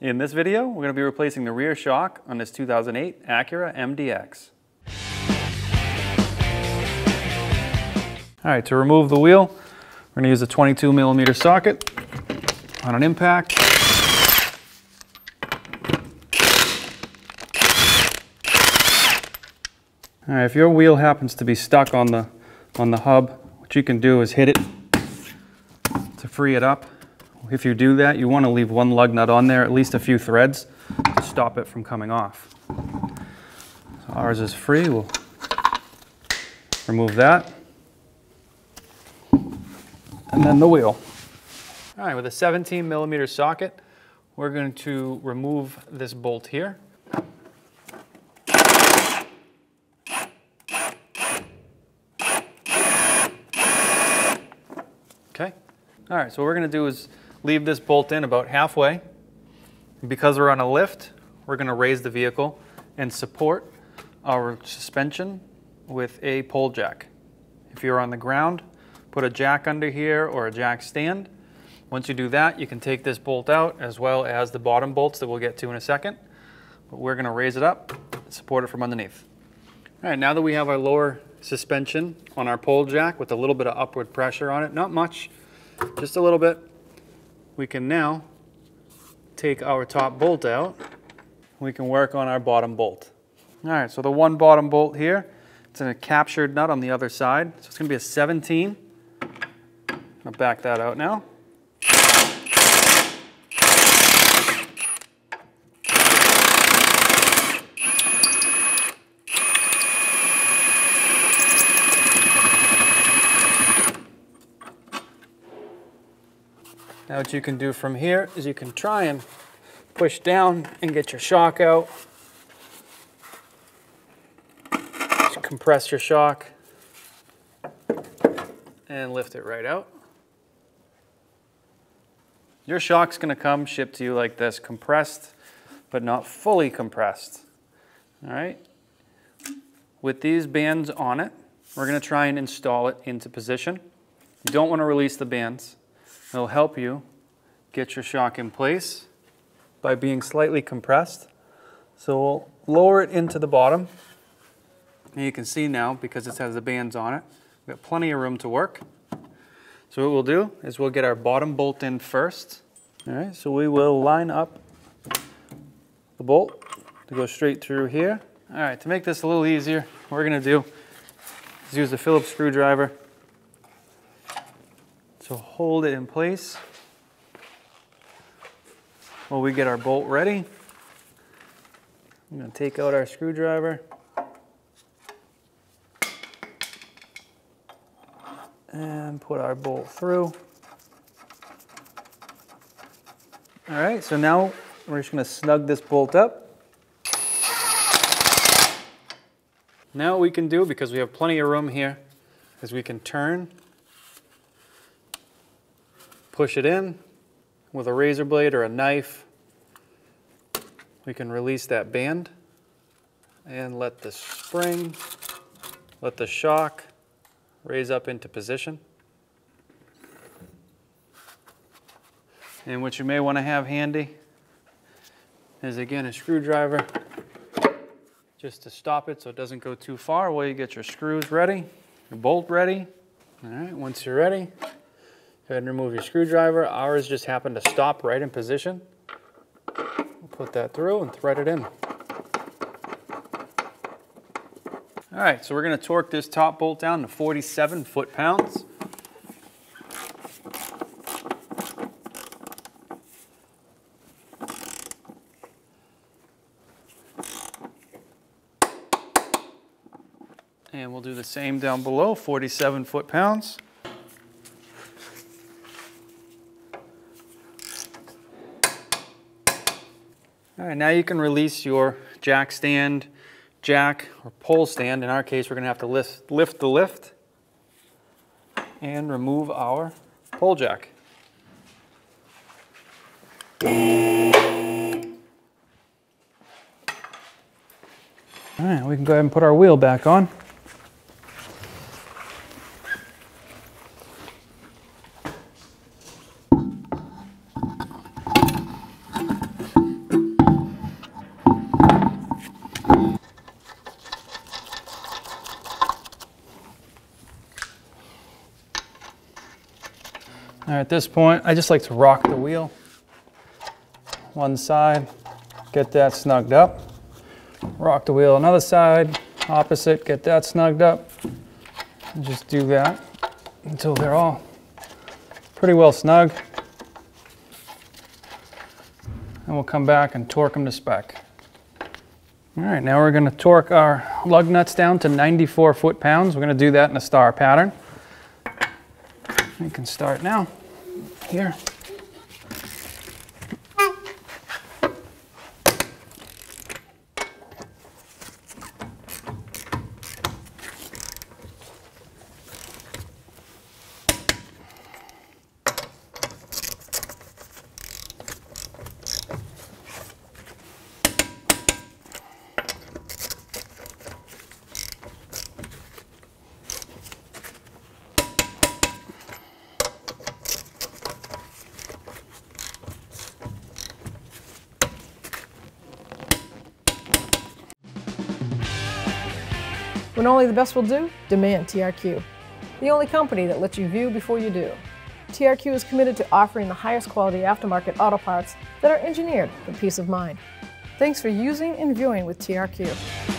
In this video, we're going to be replacing the rear shock on this 2008 Acura MDX. Alright, to remove the wheel, we're going to use a 22mm socket on an impact. Alright, if your wheel happens to be stuck on the hub, what you can do is hit it to free it up. If you do that, you want to leave one lug nut on there, at least a few threads, to stop it from coming off. So ours is free. We'll remove that. And then the wheel. All right, with a 17mm socket, we're going to remove this bolt here. Okay. All right, so what we're going to do is leave this bolt in about halfway. Because we're on a lift, we're going to raise the vehicle and support our suspension with a pole jack. If you're on the ground, put a jack under here or a jack stand. Once you do that, you can take this bolt out as well as the bottom bolts that we'll get to in a second. But we're going to raise it up and support it from underneath. All right, now that we have our lower suspension on our pole jack with a little bit of upward pressure on it, not much, just a little bit, we can now take our top bolt out. We can work on our bottom bolt. All right, so the one bottom bolt here, it's in a captured nut on the other side. So it's going to be a 17. I'll back that out now. Now what you can do from here is you can try and push down and get your shock out. Just compress your shock and lift it right out. Your shock's going to come shipped to you like this, compressed but not fully compressed. All right. With these bands on it, we're going to try and install it into position. You don't want to release the bands. It'll help you get your shock in place by being slightly compressed. So we'll lower it into the bottom. And you can see now, because it has the bands on it, we've got plenty of room to work. So what we'll do is we'll get our bottom bolt in first. All right, so we will line up the bolt to go straight through here. All right, to make this a little easier, what we're going to do is use a Phillips screwdriver. So hold it in place while we get our bolt ready. I'm going to take out our screwdriver and put our bolt through. All right, so now we're just going to snug this bolt up. Now what we can do, because we have plenty of room here, is we can turn, push it in with a razor blade or a knife. We can release that band and let the spring, let the shock raise up into position. And what you may want to have handy is, again, a screwdriver just to stop it so it doesn't go too far while you get your screws ready, your bolt ready. All right, once you're ready, go ahead and remove your screwdriver. Ours just happened to stop right in position. We'll put that through and thread it in. All right, so we're going to torque this top bolt down to 47 foot-pounds. And we'll do the same down below, 47 foot-pounds. All right, now you can release your jack stand, jack, or pole stand. In our case, we're going to have to lift the lift and remove our pole jack. All right, we can go ahead and put our wheel back on. At this point, I just like to rock the wheel. One side, get that snugged up. Rock the wheel another side, opposite, get that snugged up. And just do that until they're all pretty well snug. And we'll come back and torque them to spec. All right, now we're going to torque our lug nuts down to 94 foot-pounds. We're going to do that in a star pattern. You can start now, here. When only the best will do, demand TRQ. The only company that lets you view before you do. TRQ is committed to offering the highest quality aftermarket auto parts that are engineered for peace of mind. Thanks for using and viewing with TRQ.